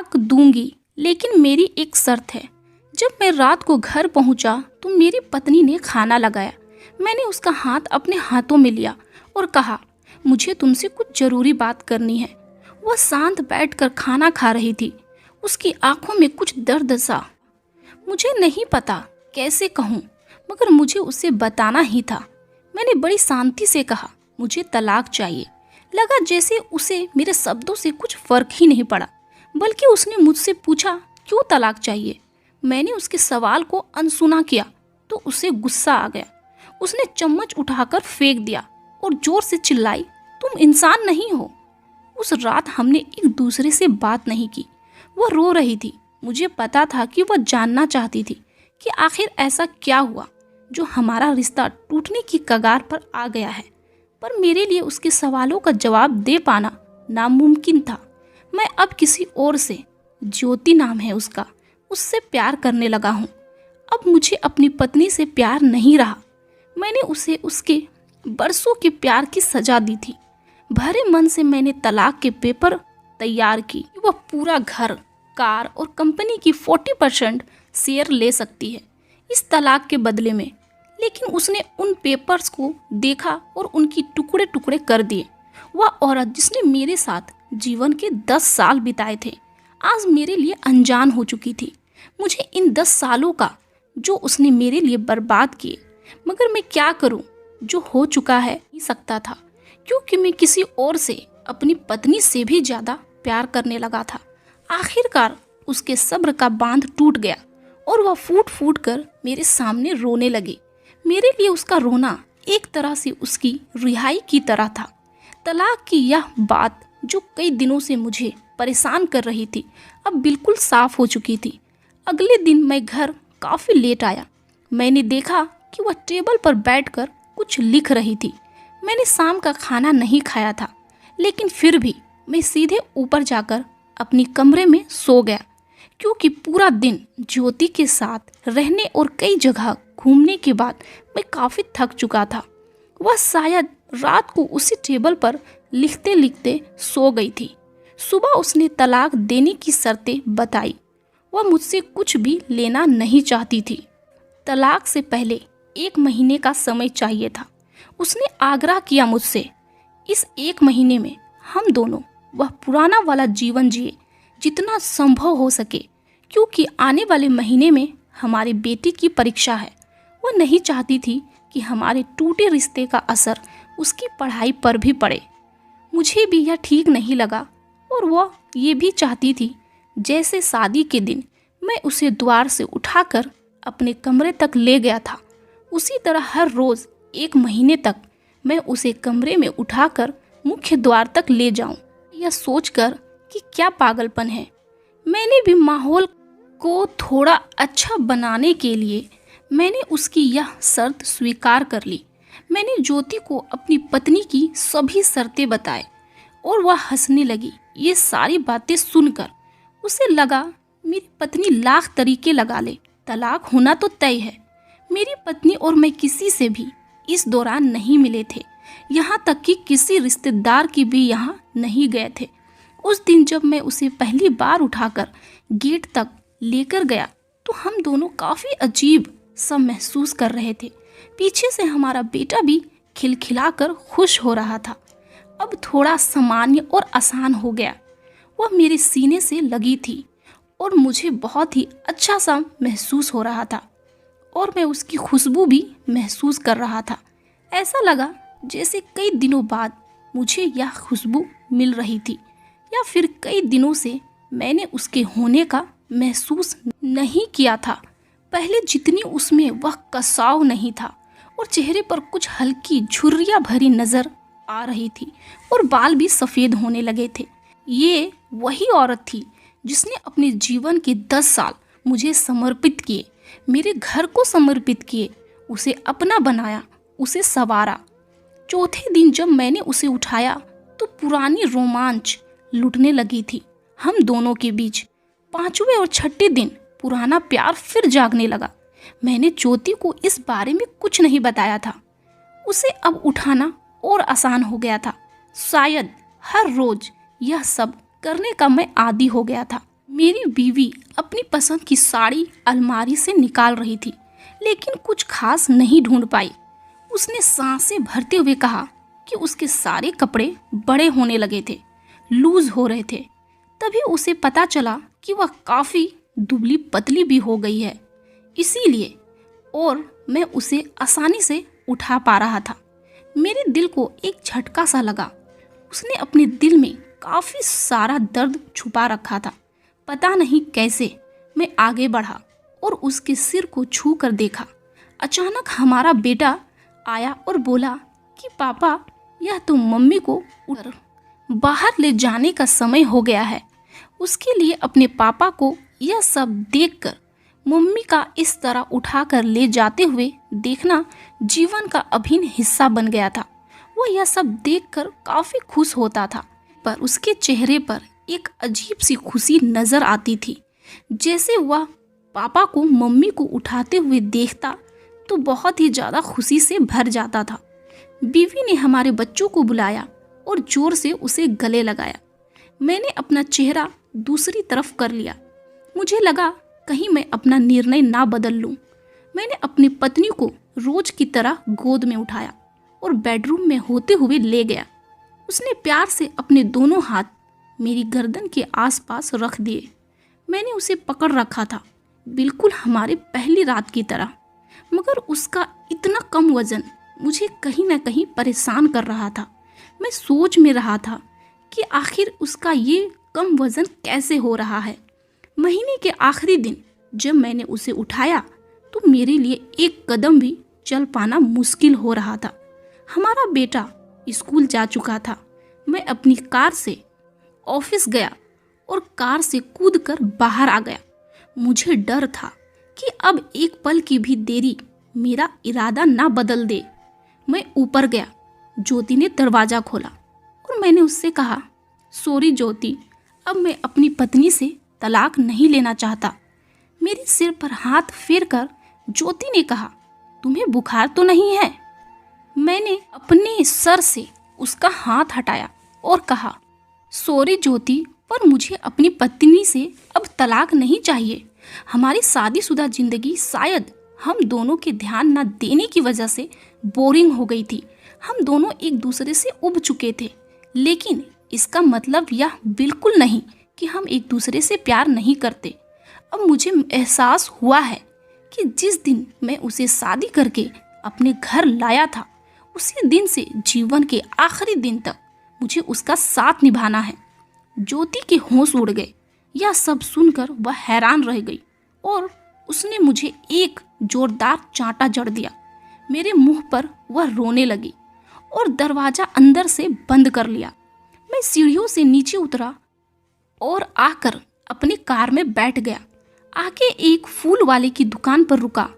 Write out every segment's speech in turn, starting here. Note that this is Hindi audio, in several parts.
तलाक दूंगी, लेकिन मेरी एक शर्त है। जब मैं रात को घर पहुंचा तो मेरी पत्नी ने खाना लगाया। मैंने उसका हाथ अपने हाथों में लिया और कहा, मुझे तुमसे कुछ जरूरी बात करनी है। वह शांत बैठकर खाना खा रही थी। उसकी आंखों में कुछ दर्द सा। मुझे नहीं पता कैसे कहूँ, मगर मुझे उसे बताना ही था। मैंने बड़ी शांति से कहा, मुझे तलाक चाहिए। लगा जैसे उसे मेरे शब्दों से कुछ फर्क ही नहीं पड़ा, बल्कि उसने मुझसे पूछा, क्यों तलाक चाहिए। मैंने उसके सवाल को अनसुना किया तो उसे गुस्सा आ गया। उसने चम्मच उठाकर फेंक दिया और जोर से चिल्लाई, तुम इंसान नहीं हो। उस रात हमने एक दूसरे से बात नहीं की। वह रो रही थी। मुझे पता था कि वह जानना चाहती थी कि आखिर ऐसा क्या हुआ जो हमारा रिश्ता टूटने की कगार पर आ गया है। पर मेरे लिए उसके सवालों का जवाब दे पाना नामुमकिन था। मैं अब किसी और से, ज्योति नाम है उसका, उससे प्यार करने लगा हूँ। अब मुझे अपनी पत्नी से प्यार नहीं रहा। मैंने उसे उसके बरसों के प्यार की सजा दी थी। भरे मन से मैंने तलाक के पेपर तैयार की। वह पूरा घर, कार और कंपनी की 40% शेयर ले सकती है इस तलाक के बदले में। लेकिन उसने उन पेपर्स को देखा और उनकी टुकड़े टुकड़े कर दिए। वह औरत जिसने मेरे साथ जीवन के 10 साल बिताए थे, आज मेरे लिए अनजान हो चुकी थी। मुझे इन 10 सालों का जो उसने मेरे लिए बर्बाद किए, मगर मैं क्या करूं। जो हो चुका है ही सकता था, क्योंकि मैं किसी और से, अपनी पत्नी से भी ज़्यादा प्यार करने लगा था। आखिरकार उसके सब्र का बांध टूट गया और वह फूट फूट कर मेरे सामने रोने लगी। मेरे लिए उसका रोना एक तरह से उसकी रिहाई की तरह था। तलाक की यह बात जो कई दिनों से मुझे परेशान कर रही थी, अब बिल्कुल साफ हो चुकी थी। अगले दिन मैं घर काफ़ी लेट आया। मैंने देखा कि वह टेबल पर बैठकर कुछ लिख रही थी। मैंने शाम का खाना नहीं खाया था, लेकिन फिर भी मैं सीधे ऊपर जाकर अपनी कमरे में सो गया, क्योंकि पूरा दिन ज्योति के साथ रहने और कई जगह घूमने के बाद मैं काफ़ी थक चुका था। वह शायद रात को उसी टेबल पर लिखते लिखते सो गई थी। सुबह उसने तलाक देने की शर्तें बताई। वह मुझसे कुछ भी लेना नहीं चाहती थी। तलाक से पहले 1 महीने का समय चाहिए था। उसने आग्रह किया मुझसे, इस 1 महीने में हम दोनों वह पुराना वाला जीवन जिए जितना संभव हो सके, क्योंकि आने वाले महीने में हमारी बेटी की परीक्षा है। वह नहीं चाहती थी कि हमारे टूटे रिश्ते का असर उसकी पढ़ाई पर भी पड़े। मुझे भी यह ठीक नहीं लगा और वह ये भी चाहती थी जैसे शादी के दिन मैं उसे द्वार से उठाकर अपने कमरे तक ले गया था, उसी तरह हर रोज़ 1 महीने तक मैं उसे कमरे में उठाकर मुख्य द्वार तक ले जाऊं। यह सोचकर कि क्या पागलपन है। मैंने भी माहौल को थोड़ा अच्छा बनाने के लिए मैंने उसकी यह शर्त स्वीकार कर ली। मैंने ज्योति को अपनी पत्नी की सभी शर्तें बताए और वह हंसने लगी। ये सारी बातें सुनकर उसे लगा मेरी पत्नी लाख तरीके लगा ले, तलाक होना तो तय है। मेरी पत्नी और मैं किसी से भी इस दौरान नहीं मिले थे, यहाँ तक कि किसी रिश्तेदार की भी यहाँ नहीं गए थे। उस दिन जब मैं उसे पहली बार उठाकर गेट तक लेकर गया तो हम दोनों काफ़ी अजीब सा महसूस कर रहे थे। पीछे से हमारा बेटा भी खिलखिलाकर खुश हो रहा था। अब थोड़ा सामान्य और आसान हो गया। वह मेरे सीने से लगी थी और मुझे बहुत ही अच्छा सा महसूस हो रहा था और मैं उसकी खुशबू भी महसूस कर रहा था। ऐसा लगा जैसे कई दिनों बाद मुझे यह खुशबू मिल रही थी, या फिर कई दिनों से मैंने उसके होने का महसूस नहीं किया था। पहले जितनी उसमें वह कसाव नहीं था और चेहरे पर कुछ हल्की झुर्रियाँ भरी नज़र आ रही थी और बाल भी सफ़ेद होने लगे थे। ये वही औरत थी जिसने अपने जीवन के 10 साल मुझे समर्पित किए, मेरे घर को समर्पित किए, उसे अपना बनाया, उसे संवारा। चौथे दिन जब मैंने उसे उठाया तो पुरानी रोमांच लुटने लगी थी हम दोनों के बीच। 5वें और 6ठे दिन पुराना प्यार फिर जागने लगा। मैंने ज्योति को इस बारे में कुछ नहीं बताया था। उसे अब उठाना और आसान हो गया था। शायद हर रोज यह सब करने का मैं आदी हो गया था। मेरी बीवी अपनी पसंद की साड़ी अलमारी से निकाल रही थी, लेकिन कुछ खास नहीं ढूंढ पाई। उसने सांसें भरते हुए कहा कि उसके सारे कपड़े बड़े होने लगे थे, लूज हो रहे थे। तभी उसे पता चला कि वह काफ़ी दुबली पतली भी हो गई है, इसीलिए और मैं उसे आसानी से उठा पा रहा था। मेरे दिल को एक झटका सा लगा। उसने अपने दिल में काफ़ी सारा दर्द छुपा रखा था। पता नहीं कैसे मैं आगे बढ़ा और उसके सिर को छू कर देखा। अचानक हमारा बेटा आया और बोला कि पापा, यह तो मम्मी को उधर बाहर ले जाने का समय हो गया है। उसके लिए अपने पापा को यह सब देखकर मम्मी का इस तरह उठाकर ले जाते हुए देखना जीवन का अभिन्न हिस्सा बन गया था। वो यह सब देखकर काफ़ी खुश होता था, पर उसके चेहरे पर एक अजीब सी खुशी नज़र आती थी। जैसे वह पापा को मम्मी को उठाते हुए देखता तो बहुत ही ज़्यादा खुशी से भर जाता था। बीवी ने हमारे बच्चों को बुलाया और ज़ोर से उसे गले लगाया। मैंने अपना चेहरा दूसरी तरफ कर लिया। मुझे लगा कहीं मैं अपना निर्णय ना बदल लूं। मैंने अपनी पत्नी को रोज की तरह गोद में उठाया और बेडरूम में होते हुए ले गया। उसने प्यार से अपने दोनों हाथ मेरी गर्दन के आसपास रख दिए। मैंने उसे पकड़ रखा था, बिल्कुल हमारे पहली रात की तरह। मगर उसका इतना कम वजन मुझे कहीं ना कहीं परेशान कर रहा था। मैं सोच में रहा था कि आखिर उसका ये कम वजन कैसे हो रहा है। महीने के आखिरी दिन जब मैंने उसे उठाया तो मेरे लिए एक कदम भी चल पाना मुश्किल हो रहा था। हमारा बेटा स्कूल जा चुका था। मैं अपनी कार से ऑफिस गया और कार से कूदकर बाहर आ गया। मुझे डर था कि अब एक पल की भी देरी मेरा इरादा ना बदल दे। मैं ऊपर गया। ज्योति ने दरवाज़ा खोला और मैंने उससे कहा, सॉरी ज्योति, अब मैं अपनी पत्नी से तलाक नहीं लेना चाहता। मेरे सिर पर हाथ फेरकर ज्योति ने कहा, तुम्हें बुखार तो नहीं है? मैंने अपने सर से उसका हाथ हटाया और कहा, सॉरी ज्योति, पर मुझे अपनी पत्नी से अब तलाक नहीं चाहिए। हमारी शादीशुदा जिंदगी शायद हम दोनों के ध्यान न देने की वजह से बोरिंग हो गई थी। हम दोनों एक दूसरे से उब चुके थे, लेकिन इसका मतलब यह बिल्कुल नहीं कि हम एक दूसरे से प्यार नहीं करते। अब मुझे एहसास हुआ है कि जिस दिन मैं उसे शादी करके अपने घर लाया था, उसी दिन से जीवन के आखिरी दिन तक मुझे उसका साथ निभाना है। ज्योति के होश उड़ गए। यह सब सुनकर वह हैरान रह गई और उसने मुझे एक जोरदार चांटा जड़ दिया। मेरे मुंह पर वह रोने लगी और दरवाज़ा अंदर से बंद कर लिया। मैं सीढ़ियों से नीचे उतरा और आकर अपनी कार में बैठ गया। आके एक फूल वाले की दुकान पर रुका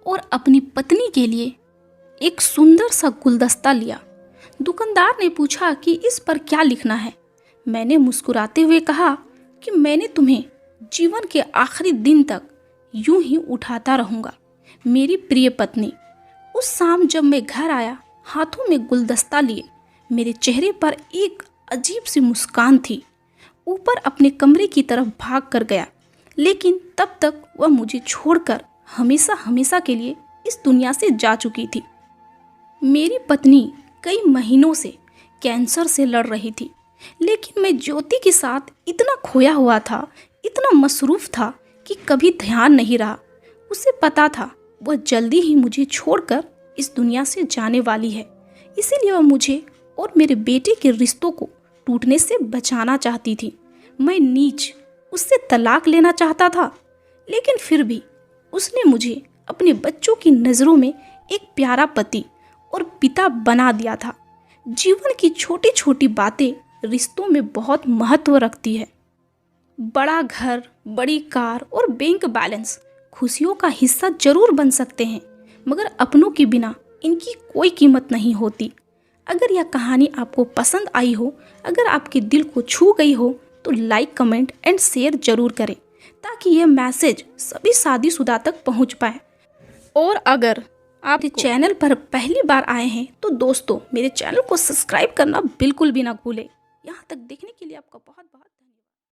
और अपनी पत्नी के लिए एक सुंदर सा गुलदस्ता लिया। दुकानदार ने पूछा कि इस पर क्या लिखना है। मैंने मुस्कुराते हुए कहा कि मैंने तुम्हें जीवन के आखिरी दिन तक यूं ही उठाता रहूँगा, मेरी प्रिय पत्नी। उस शाम जब मैं घर आया, हाथों में गुलदस्ता लिए, मेरे चेहरे पर एक अजीब सी मुस्कान थी। ऊपर अपने कमरे की तरफ भाग कर गया, लेकिन तब तक वह मुझे छोड़कर हमेशा हमेशा के लिए इस दुनिया से जा चुकी थी। मेरी पत्नी कई महीनों से कैंसर से लड़ रही थी, लेकिन मैं ज्योति के साथ इतना खोया हुआ था, इतना मसरूफ़ था कि कभी ध्यान नहीं रहा। उसे पता था वह जल्दी ही मुझे छोड़कर इस दुनिया से जाने वाली है, इसीलिए वह मुझे और मेरे बेटे के रिश्तों को टूटने से बचाना चाहती थी। मैं नीच उससे तलाक लेना चाहता था, लेकिन फिर भी उसने मुझे अपने बच्चों की नज़रों में एक प्यारा पति और पिता बना दिया था। जीवन की छोटी छोटी बातें रिश्तों में बहुत महत्व रखती है। बड़ा घर, बड़ी कार और बैंक बैलेंस खुशियों का हिस्सा जरूर बन सकते हैं, मगर अपनों के बिना इनकी कोई कीमत नहीं होती। अगर यह कहानी आपको पसंद आई हो, अगर आपके दिल को छू गई हो, तो लाइक, कमेंट एंड शेयर जरूर करें ताकि यह मैसेज सभी शादीशुदा तक पहुंच पाए। और अगर आप चैनल पर पहली बार आए हैं तो दोस्तों, मेरे चैनल को सब्सक्राइब करना बिल्कुल भी ना भूलें। यहाँ तक देखने के लिए आपका बहुत बहुत